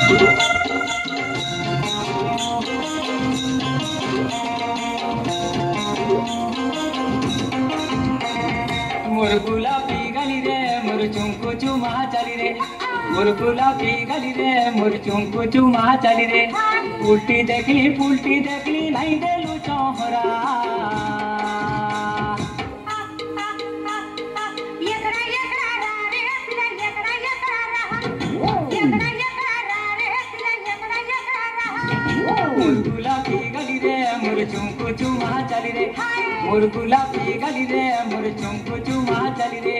मोर गुलाबी गली रे मोर चुमको चुमा चली रे, मोर गुलाबी गली रे मोर चुमको चुमा चली रे। उल्टी देखली नहीं देलू चौहरा। मोर गुलाबी गली रे मोर चुमको चुमा चली रे, मोर गुलाबी गली रे मोर चुमको चुमा चली रे।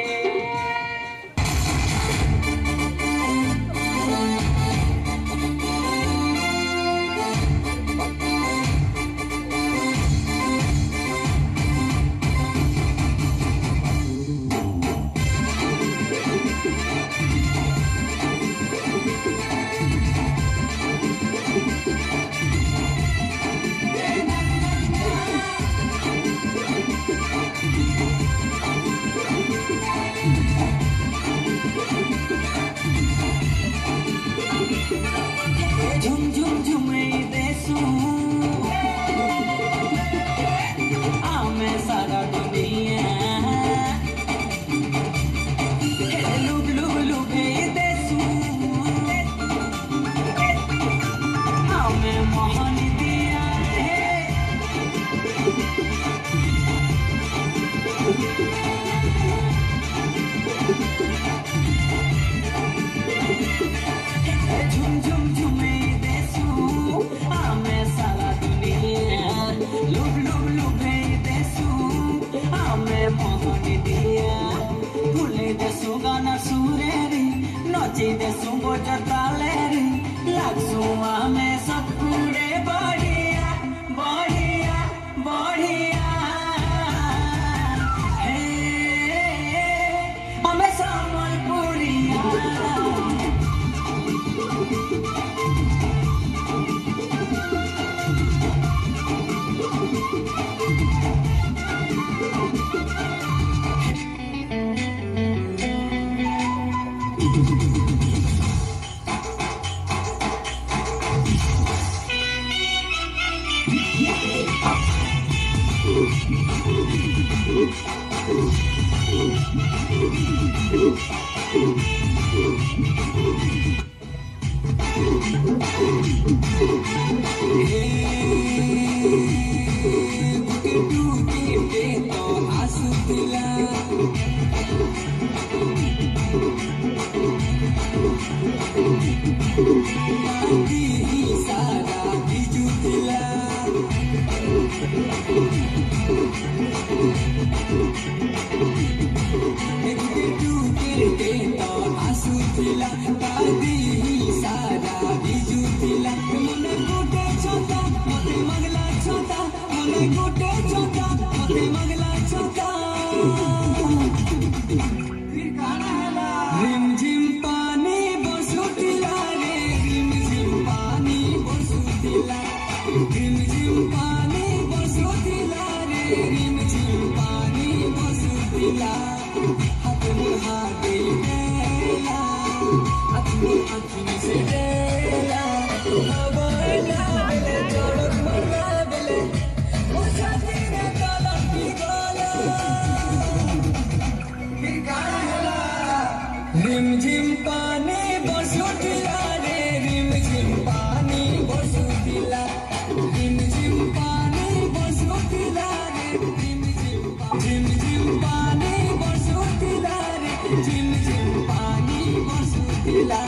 झुम झुम झुमे देसू आमे सारा दुनिया, लुग लुग लुगे देसू आमे मोहन दिया झुम झुम झुमे नची देसु बोचताले रे लागसु आमे सब पूरे बढ़िया बढ़िया बढ़िया हे हमें संबलपुरिया। रिम झिम पानी बरसुतिला रे रिम झिम पानी बरसुतिला रिम झिम पानी बरसुतिला रे रिम झिम पानी बरसुतिला रे झिम झिम पानी बरसुतिला।